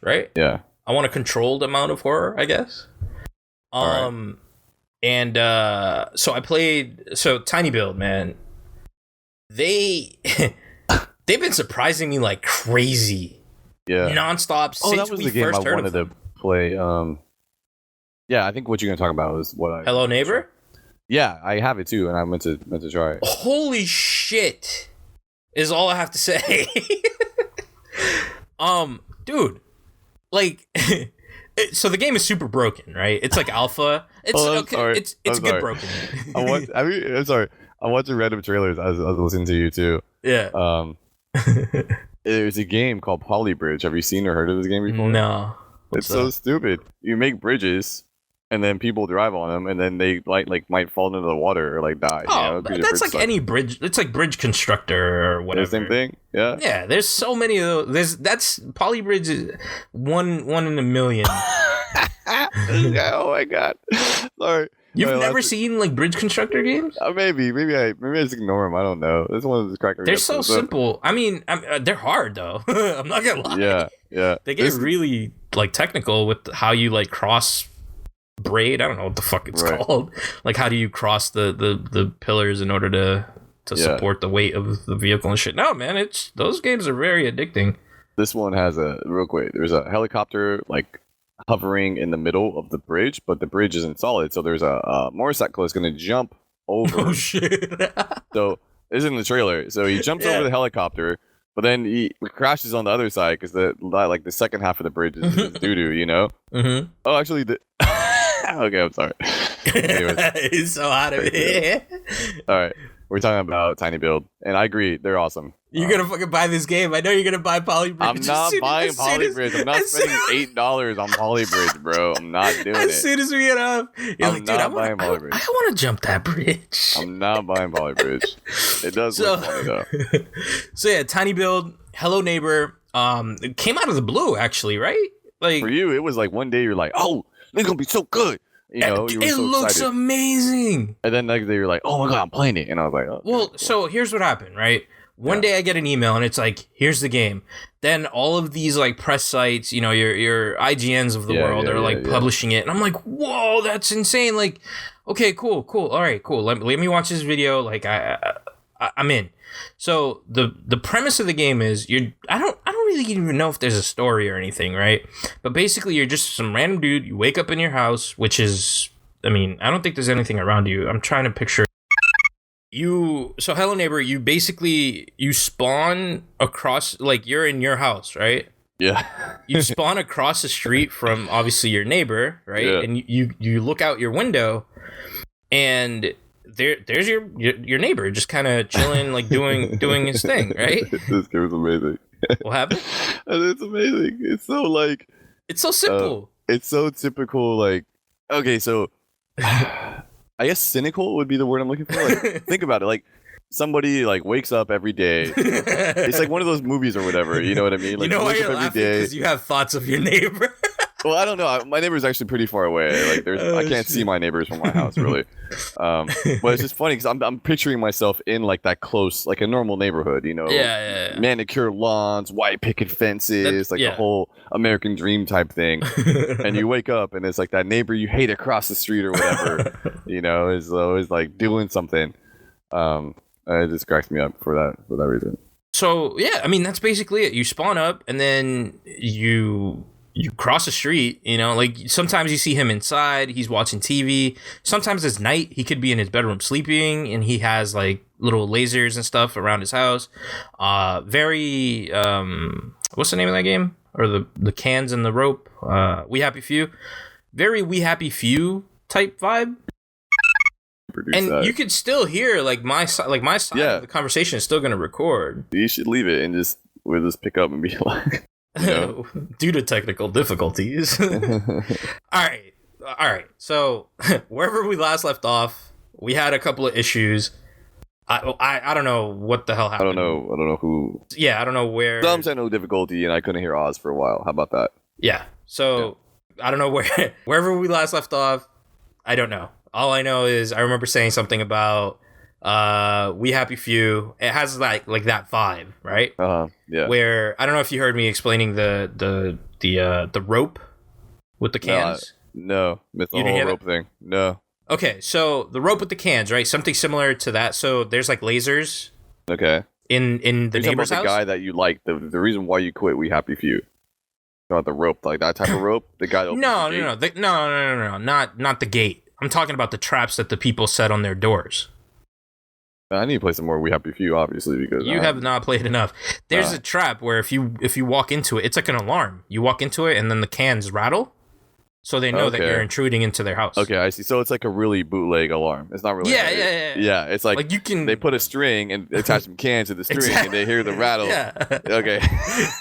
A: right?
B: Yeah.
A: I want a controlled amount of horror, I guess. And so I played. So Tiny Build, man. They've been surprising me like crazy.
B: Yeah.
A: Nonstop since
B: that was
A: we
B: the game
A: first
B: I
A: heard
B: wanted
A: of
B: to play. Yeah, I think what you're gonna talk about is what I.
A: Hello Neighbor?
B: Yeah, I have it too, and I meant to try it.
A: Holy shit. Is all I have to say. Dude. Like so the game is super broken, right? It's like alpha. It's it's good broken.
B: I'm sorry. I watched the random trailers. I was listening to you too.
A: Yeah.
B: There's a game called Polybridge. Have you seen or heard of this game before?
A: No.
B: It's so stupid. You make bridges, and then people drive on them, and then they like might fall into the water or like die.
A: Oh, that's like any bridge. It's like Bridge Constructor or whatever.
B: The same thing. Yeah.
A: Yeah. There's so many of those. That's Polybridge is one in a million.
B: Oh my god. Sorry.
A: You've never seen like Bridge Constructor games?
B: Maybe I just ignore them. I don't know. This one is cracker.
A: They're so simple. I mean, they're hard though. I'm not gonna lie.
B: Yeah.
A: They get really like technical with how you like cross braid. I don't know what the fuck it's called. Like how do you cross the pillars in order to support the weight of the vehicle and shit? No, man, those games are very addicting.
B: This one has there's a helicopter like hovering in the middle of the bridge, but the bridge isn't solid, so there's a motorcycle that's going to jump over.
A: Oh shit.
B: So It's in the trailer. So he jumps
A: Yeah.
B: over the helicopter, but then he crashes on the other side because the second half of the bridge is doo doo. You know.
A: Mm-hmm.
B: Oh, actually, okay, I'm sorry. Anyways,
A: He's so out of it.
B: all right, we're talking about Tiny Build, and I agree, they're awesome.
A: You're gonna fucking buy this game. I know you're gonna buy Polybridge.
B: I'm not buying Polybridge. I'm not spending $8 on Polybridge, bro. I'm not doing it.
A: As soon as we get up, you're like, dude, I
B: buying Polybridge.
A: want to jump that bridge.
B: I'm not buying Polybridge. It does look funny though.
A: So yeah, Tiny Build, Hello Neighbor. It came out of the blue, actually, right? Like
B: for you, it was like one day you're like, oh, it's gonna be so good. You know, you were
A: it
B: so
A: looks
B: excited.
A: amazing.
B: And then next day you're like, oh my god, I'm playing it, and I was like, oh,
A: well, cool. So here's what happened, right? One day I get an email and it's like, here's the game. Then all of these like press sites, you know, your IGNs of the world are like publishing it, and I'm like, whoa, that's insane. Like, okay, cool. All right, cool. Let me watch this video. Like, I'm in. So the premise of the game is I don't really even know if there's a story or anything, right? But basically you're just some random dude. You wake up in your house, which is, I mean, I don't think there's anything around you. I'm trying to picture. So Hello Neighbor, you spawn across, like you're in your house, right?
B: Yeah.
A: You spawn across the street from obviously your neighbor, right? Yeah. And you look out your window, and there's your neighbor just kind of chilling, like doing his thing, right?
B: This game is amazing.
A: What happened?
B: It's amazing. It's so like.
A: It's so simple.
B: It's so typical. Like, okay, so I guess cynical would be the word I'm looking for. Like, think about it. Like, somebody like wakes up every day. It's like one of those movies or whatever. You know what I mean? Like,
A: you know why you're laughing? Because you have thoughts of your neighbor.
B: Well, I don't know. My neighbor's actually pretty far away. Like, I can't see my neighbors from my house, really. But it's just funny because I'm picturing myself in like that close, like a normal neighborhood, you know?
A: Yeah.
B: Manicured lawns, white picket fences, the whole American dream type thing. And you wake up and it's like that neighbor you hate across the street or whatever, you know, is always like doing something. It just cracks me up for that reason.
A: So yeah, I mean that's basically it. You spawn up and then you cross the street, you know, like sometimes you see him inside, he's watching TV. Sometimes it's night, he could be in his bedroom sleeping, and he has like little lasers and stuff around his house. Very, what's the name of that game? Or the cans and the rope? We Happy Few. Very We Happy Few type vibe. And that. You could still hear like my side of the conversation is still going to record.
B: You should leave it and we'll just pick up and be like... You know?
A: Due to technical difficulties. All right. So wherever we last left off, we had a couple of issues. I don't know what the hell happened.
B: I don't know who.
A: Yeah, I don't know where.
B: Some technical difficulty, and I couldn't hear Oz for a while. How about that?
A: Yeah. So I don't know wherever we last left off. I don't know. All I know is I remember saying something about We Happy Few. It has like that vibe, right?
B: Yeah.
A: Where I don't know if you heard me explaining the rope with the cans.
B: No, the whole rope thing. No.
A: Okay, so the rope with the cans, right? Something similar to that. So there's like lasers.
B: Okay.
A: In the neighbor's house.
B: The guy that you like. The reason why you quit We Happy Few. About the rope, like that type of rope. The guy.
A: No, not the gate. I'm talking about the traps that the people set on their doors.
B: I need to play some more We Happy Few, obviously, because
A: you have not played enough. There's a trap where if you walk into it, it's like an alarm. You walk into it and then the cans rattle, so they know that you're intruding into their house.
B: Okay, I see. So it's like a really bootleg alarm. It's not really. Yeah. It's like you can. They put a string and attach some cans to the string, and they hear the rattle.
A: Yeah.
B: Okay.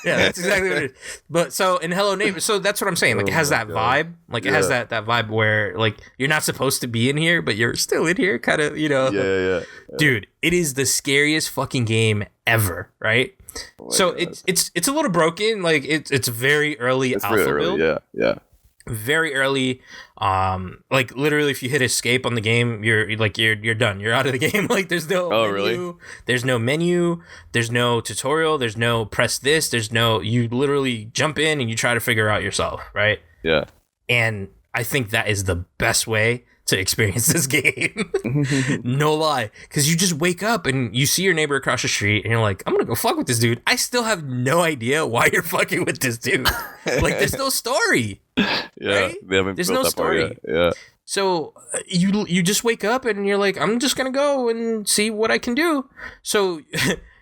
A: Yeah, that's exactly what it is. But so in Hello Neighbor, so that's what I'm saying. Like it has that vibe. Like it has that vibe where like you're not supposed to be in here, but you're still in here, kind of. You know.
B: Yeah.
A: Dude, it is the scariest fucking game ever, right? Oh so God. it's a little broken. Like it's very early alpha build.
B: Yeah.
A: Very early, like literally if you hit escape on the game, you're done. You're out of the game. Like there's no menu.
B: Really?
A: There's no menu, there's no tutorial, there's no press this, you literally jump in and you try to figure out yourself, right?
B: Yeah.
A: And I think that is the best way to experience this game. No lie. Because you just wake up and you see your neighbor across the street and you're like, I'm gonna go fuck with this dude. I still have no idea why you're fucking with this dude. Like there's no story.
B: Yeah,
A: right?
B: they haven't
A: There's
B: built
A: no
B: that part
A: story.
B: yet. Yeah.
A: So you just wake up and you're like, I'm just gonna go and see what I can do. So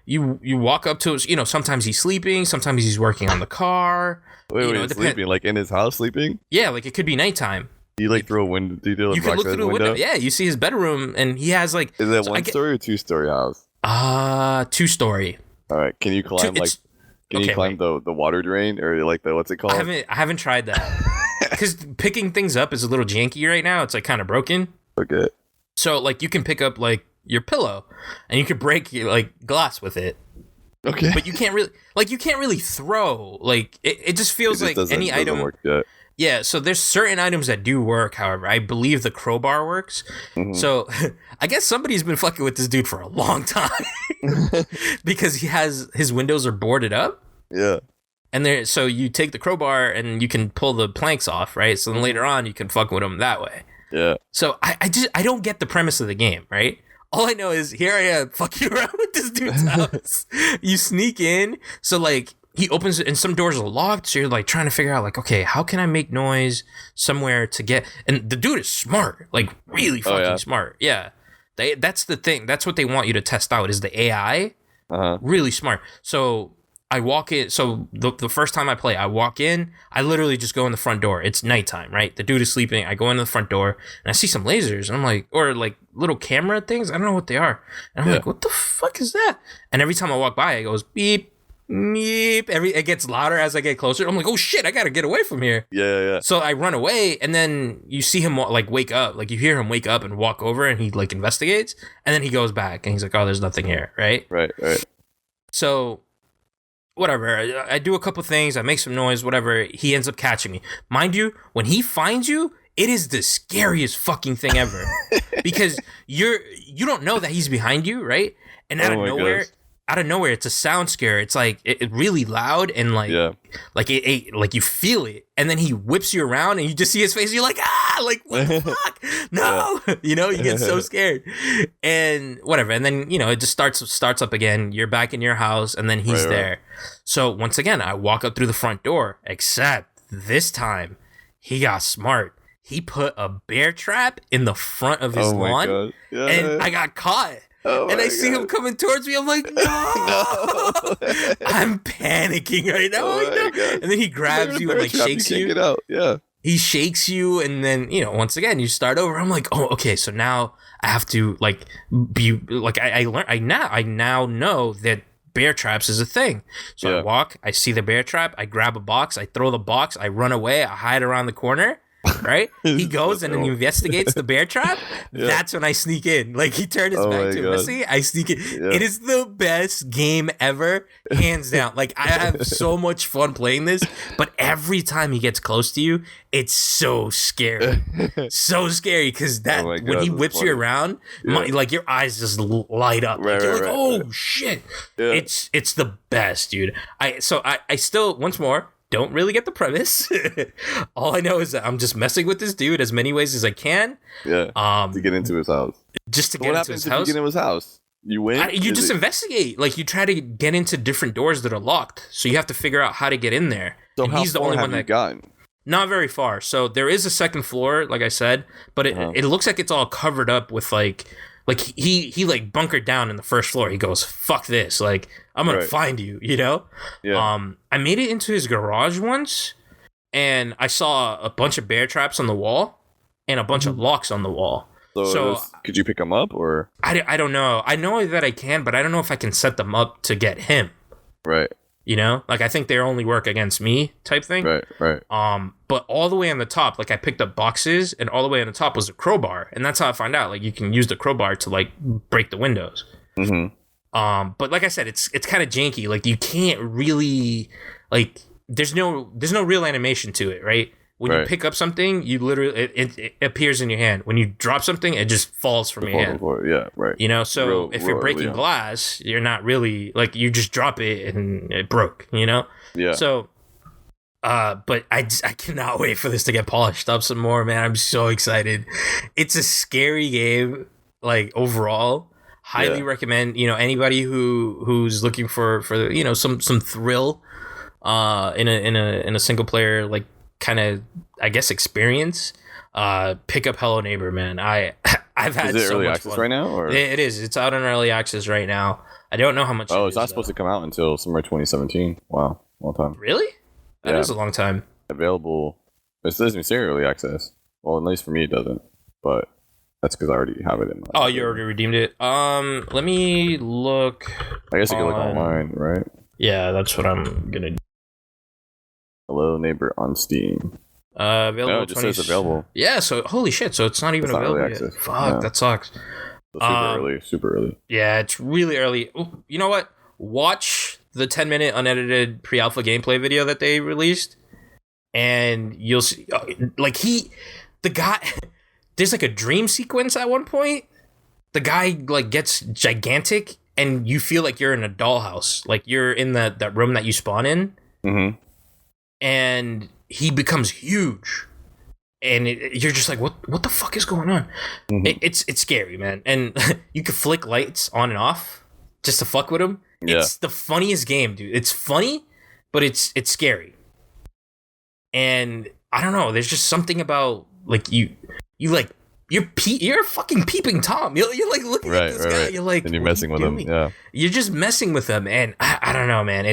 A: you walk up to, sometimes he's sleeping, sometimes he's working on the car.
B: Wait, sleeping? Like in his house sleeping?
A: Yeah, like it could be nighttime.
B: Do you like throw a window? Do you
A: You can look through the window. Yeah, you see his bedroom, and he has like.
B: Is it one story or 2-story house?
A: 2-story.
B: All right. Can you climb you climb the water drain or like the what's it called?
A: I haven't tried that because picking things up is a little janky right now. It's like kind of broken.
B: Okay.
A: So like you can pick up like your pillow, and you could break your like glass with it.
B: Okay.
A: But you can't really throw like it just feels like any item.
B: Work yet.
A: Yeah, so there's certain items that do work, however. I believe the crowbar works. Mm-hmm. So I guess somebody's been fucking with this dude for a long time because his windows are boarded up.
B: Yeah.
A: And so you take the crowbar and you can pull the planks off, right? So then later on you can fuck with them that way.
B: Yeah.
A: So I don't get the premise of the game, right? All I know is here I am fucking around with this dude's house. You sneak in, so like he opens it and some doors are locked, so you're like trying to figure out like, okay, how can I make noise somewhere to get, and the dude is smart, like really fucking smart. Yeah. That's the thing. That's what they want you to test out is the AI. Really smart. So I walk in. So the first time I play, I walk in. I literally just go in the front door. It's nighttime, right? The dude is sleeping. I go into the front door and I see some lasers. And I'm like, or like little camera things. I don't know what they are. And I'm like, what the fuck is that? And every time I walk by, it goes beep, beep. It gets louder as I get closer. I'm like, oh shit, I gotta get away from here.
B: Yeah.
A: So I run away, and then you see him like wake up. Like you hear him wake up and walk over, and he like investigates, and then he goes back, and he's like, oh, there's nothing here, right?
B: Right.
A: So. Whatever, I do a couple things, I make some noise, whatever, he ends up catching me. Mind you, when he finds you, it is the scariest fucking thing ever. Because you don't know that he's behind you, right? And out of nowhere, it's a sound scare. It's like it really loud and like like you feel it, and then he whips you around and you just see his face and you're like, like what the fuck? No. You get so scared. And whatever. And then, it just starts up again. You're back in your house and then he's there. Right. So once again, I walk up through the front door, except this time he got smart. He put a bear trap in the front of his lawn and I got caught. And I see him coming towards me. I'm like, no. I'm panicking right now. And then he grabs you and like shakes you.
B: Get out. Yeah.
A: He shakes you, and then once again you start over. I'm like, oh, okay. So now I have to like be like I now know that bear traps is a thing. So I walk. I see the bear trap. I grab a box. I throw the box. I run away. I hide around the corner. Right? He goes and then he investigates the bear trap. That's when I sneak in. Like he turned his back to investigate. I sneak in. It is the best game ever, hands down. Like I have so much fun playing this, but every time he gets close to you, it's so scary. So scary because when he whips you around, like your eyes just light up. Like, you're like, oh shit. Yeah. It's the best, dude. I still once more don't really get the premise. All I know is that I'm just messing with this dude as many ways as I can.
B: Yeah. To get into his house.
A: Just to get into his house. What happens if
B: you get into his house? You win?
A: You just investigate. Like you try to get into different doors that are locked. So you have to figure out how to get in there.
B: So and he's the only one that gotten?
A: Not very far. So there is a second floor, like I said, but it looks like it's all covered up with like he like bunkered down in the first floor. He goes, fuck this. Like, I'm going to find you, Yeah. I made it into his garage once and I saw a bunch of bear traps on the wall and a bunch of locks on the wall.
B: So could you pick them up or?
A: I don't know. I know that I can, but I don't know if I can set them up to get him.
B: Right.
A: Like I think they only work against me type thing.
B: Right.
A: But all the way on the top, like I picked up boxes and all the way on the top was a crowbar. And that's how I found out, like you can use the crowbar to like break the windows. Mm-hmm. But like I said, it's kind of janky. Like you can't really like, there's no real animation to it, right? When you pick up something, you literally, it appears in your hand. When you drop something, it just falls from your hand.
B: Yeah, right.
A: So if you're breaking glass, you're not really, like, you just drop it and it broke, Yeah. So, but I cannot wait for this to get polished up some more, man. I'm so excited. It's a scary game, like, overall. Highly recommend, anybody who's looking for some thrill, in a single player, like, kind of, I guess, experience, pick up Hello Neighbor, man. I've had
B: Is it
A: so
B: early
A: much
B: access
A: fun.
B: right now? Or?
A: It is. It's out in early access right now. I don't know how much.
B: Oh, it's not supposed to come out until summer 2017. Wow, long time.
A: Really? That is a long time.
B: Available. It doesn't say early access. Well, at least for me, it doesn't. But that's because I already have it in my.
A: Oh, you already redeemed it. Let me look.
B: I guess you can look online, right?
A: Yeah, that's what I'm gonna do.
B: Hello Neighbor on Steam.
A: Available.
B: No, it just says available.
A: Yeah, so holy shit, so it's not even available yet. Fuck, that sucks.
B: Super early.
A: Yeah, it's really early. Ooh, you know what? Watch the 10-minute unedited pre-alpha gameplay video that they released, and you'll see, the guy, there's like a dream sequence at one point. The guy like gets gigantic, and you feel like you're in a dollhouse, like you're in that room that you spawn in, and he becomes huge. And you're just like, what the fuck is going on? It's scary, man. And you can flick lights on and off just to fuck with him. Yeah. It's the funniest game, dude. It's funny, but it's scary. And I don't know. There's just something about like you're fucking peeping Tom. You're like looking at this guy. You're like,
B: and you're messing with him. Yeah.
A: You're just messing with him, and I don't know, man.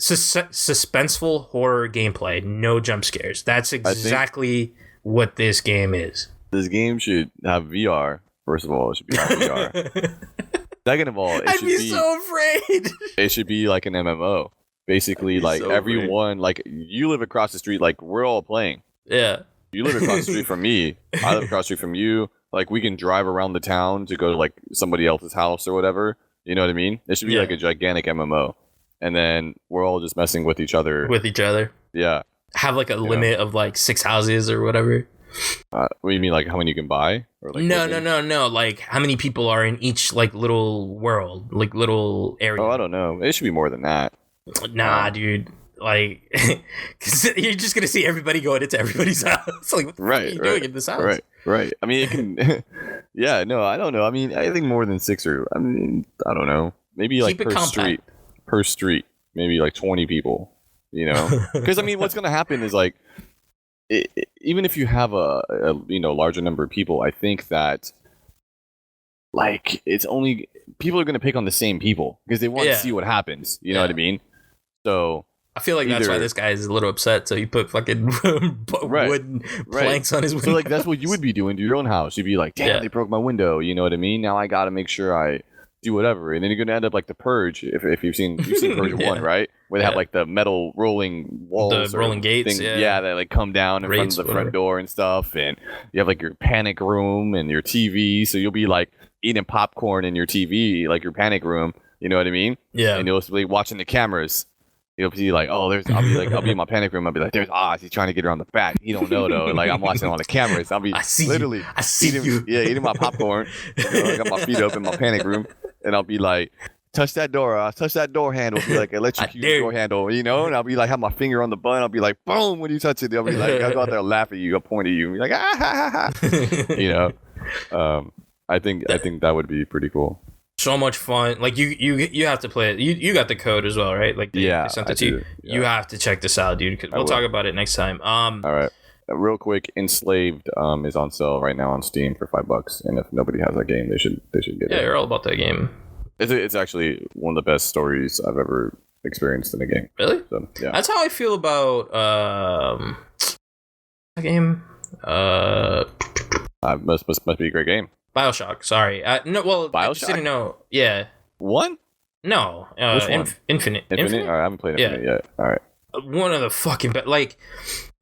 A: Suspenseful horror gameplay, no jump scares. That's exactly what this game is.
B: This game should have VR. First of all, it should be VR. Second of all,
A: I'd be so afraid.
B: It should be like an MMO. Basically, like so everyone, like you live across the street, like we're all playing.
A: Yeah.
B: You live across the street from me. I live across the street from you. Like we can drive around the town to go to like somebody else's house or whatever. You know what I mean? It should be like a gigantic MMO. And then we're all just messing with each other.
A: Yeah. Have like a limit of like 6 houses or whatever.
B: What do you mean, like how many you can buy? Or like
A: no. Like how many people are in each like little world, like little area?
B: Oh, I don't know. It should be more than that.
A: Nah, dude. Like, cause you're just gonna see everybody going into everybody's house. Like, what the fuck are you doing in this house?
B: Right. I mean, it can. Yeah, no, I don't know. I mean, I think more than 6 or. I mean, I don't know. Maybe like per street, maybe like 20 people, you know? Because I mean, what's going to happen is like, even if you have a larger number of people, I think that like it's only people are going to pick on the same people because they want to see what happens. You know what I mean? So
A: I feel like that's why this guy is a little upset. So he put fucking wooden planks on his window.
B: So like that's what you would be doing to your own house. You'd be like, damn, they broke my window. You know what I mean? Now I got to make sure I do whatever, and then you're gonna end up like the Purge. If you've seen Purge 1, right? Where they have like the metal rolling walls,
A: the rolling gates,
B: that like come down in front of the front door and stuff, and you have like your panic room and your TV. So you'll be like eating popcorn in your TV, like your panic room. You know what I mean?
A: Yeah.
B: And you'll be watching the cameras. You'll be like, oh, I'll be in my panic room. I'll be like, there's Oz. He's trying to get around the back. He don't know though. Like I'm watching on the cameras. I'll be eating my popcorn. I got my feet up in my panic room, and I'll be like, touch that door. Touch that door handle. Be like, electrocute the door handle. You know, and I'll be like, have my finger on the button. I'll be like, boom, when you touch it. I'll be like, I'll go out there and laugh at you. I'll point at you. Be like, ah ha ha ha. You know, I think that would be pretty cool.
A: So much fun. Like you have to play it. You got the code as well, right? Like they sent it to you. Yeah. You have to check this out, dude. Cause we'll talk about it next time.
B: All right. Real quick, Enslaved is on sale right now on Steam for $5, and if nobody has that game, they should get it.
A: Yeah, you're all about that game.
B: It's actually one of the best stories I've ever experienced in a game.
A: Really?
B: So, yeah.
A: That's how I feel about that game.
B: Must be a great game.
A: BioShock. Sorry. No. Well,
B: BioShock?
A: I just didn't know. Yeah.
B: One?
A: No.
B: Which one?
A: Infinite.
B: All right, I haven't played Infinite yet. All right.
A: One of the fucking like,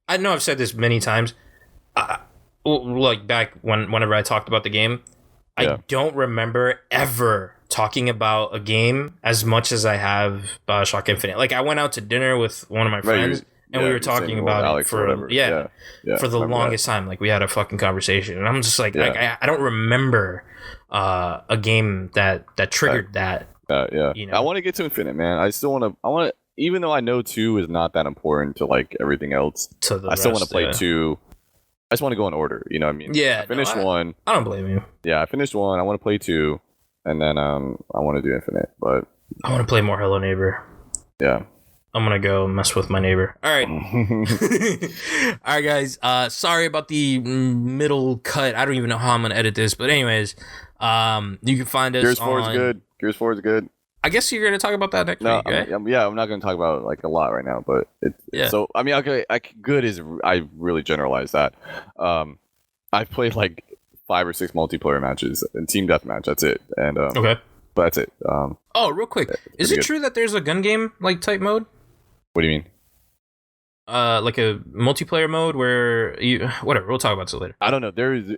A: I know I've said this many times. Like back whenever I talked about the game, I don't remember ever talking about a game as much as I have BioShock Infinite. Like I went out to dinner with one of my friends. And we were talking about it for for the longest time. Like we had a fucking conversation, and I'm just like, I don't remember a game that triggered that.
B: You know? I want to get to Infinite, man. I still want to. Even though I know 2 is not that important to like everything else. I still want to play 2. I just want to go in order. You know what I mean?
A: Yeah.
B: I finished 1.
A: I don't blame you.
B: Yeah, I finished 1. I want to play 2, and then I want to do Infinite, but
A: I want to play more Hello Neighbor.
B: Yeah.
A: I'm gonna go mess with my neighbor. All right. All right, guys. Sorry about the middle cut. I don't even know how I'm gonna edit this, but anyways, you can find us
B: Gears 4 is good. Gears 4 is good.
A: I guess you're gonna talk about that next week, right?
B: I'm not gonna talk about like a lot right now, but so I mean, okay, good is I really generalize that. I've played like 5 or 6 multiplayer matches and team deathmatch. That's it, and
A: okay,
B: but that's it.
A: Real quick, is it true that there's a gun game like type mode?
B: What do you mean?
A: Like a multiplayer mode where you whatever. We'll talk about this later.
B: I don't know. There's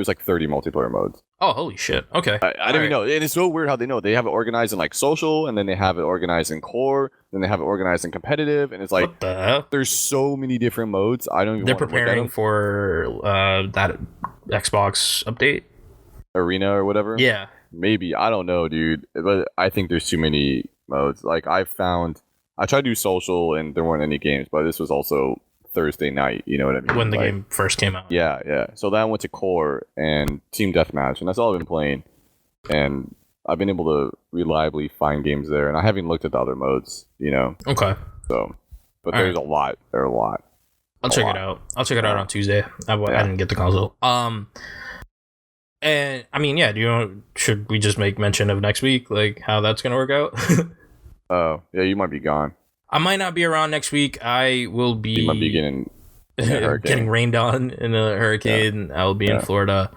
B: like 30 multiplayer modes.
A: Oh, holy shit! Okay,
B: I don't even know, and it's so weird how they know. They have it organized in like social, and then they have it organized in core, then they have it organized in competitive, and it's like
A: what the hell?
B: There's so many different modes. I don't even.
A: They're preparing for that Xbox update,
B: Arena or whatever.
A: Yeah,
B: maybe, I don't know, dude. But I think there's too many modes. Like I tried to do social, and there weren't any games, but this was also Thursday night, you know what I mean?
A: When the game first came out.
B: Yeah. So then I went to core and team deathmatch, and that's all I've been playing. And I've been able to reliably find games there, and I haven't looked at the other modes, you know?
A: Okay.
B: So, but there's a lot. There are a lot.
A: I'll check it out. I'll check it out on Tuesday. I didn't get the console. And I mean, yeah, should we just make mention of next week, like how that's gonna work out?
B: Oh, yeah, you might be gone.
A: I might not be around next week. I will be.
B: You might be getting
A: rained on in a hurricane. Yeah. I will be in Florida.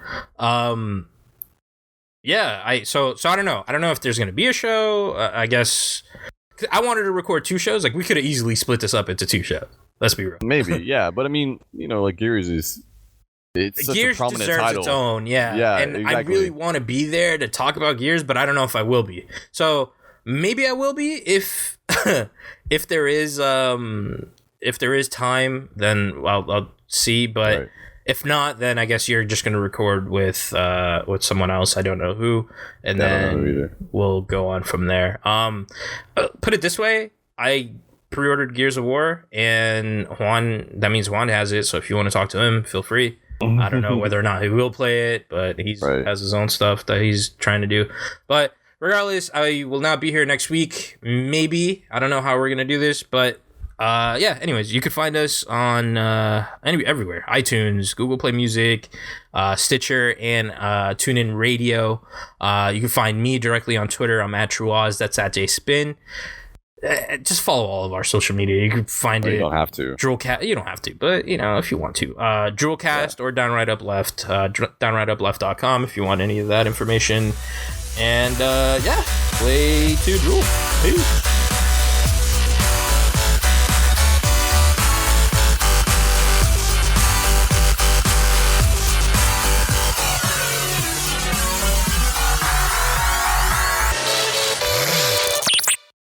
A: Yeah. So I don't know. I don't know if there's gonna be a show. I guess I wanted to record 2 shows. Like we could have easily split this up into 2 shows. Let's be real.
B: Maybe, yeah. But I mean, like Gears is. It's such
A: Gears
B: a prominent
A: deserves
B: title.
A: its own. Yeah. And
B: exactly.
A: I really want to be there to talk about Gears, but I don't know if I will be. So. Maybe I will be if there is time, then I'll see. But if not, then I guess you're just gonna record with someone else. I don't know who, and then we'll go on from there. Put it this way, I pre-ordered Gears of War, and Juan has it. So if you want to talk to him, feel free. I don't know whether or not he will play it, but he has his own stuff that he's trying to do. But regardless, I will not be here next week. Maybe. I don't know how we're going to do this, but yeah, anyways, you could find us on everywhere. iTunes, Google Play Music, Stitcher, and TuneIn Radio. You can find me directly on Twitter. I'm at TrueOz. That's at JSpin. Just follow all of our social media. You can find it.
B: You don't have to.
A: DRULcast. You don't have to, but if you want to. DRULcast or Downright Up Left. DownrightUpLeft.com if you want any of that information. And yeah, play to Drool. Peace.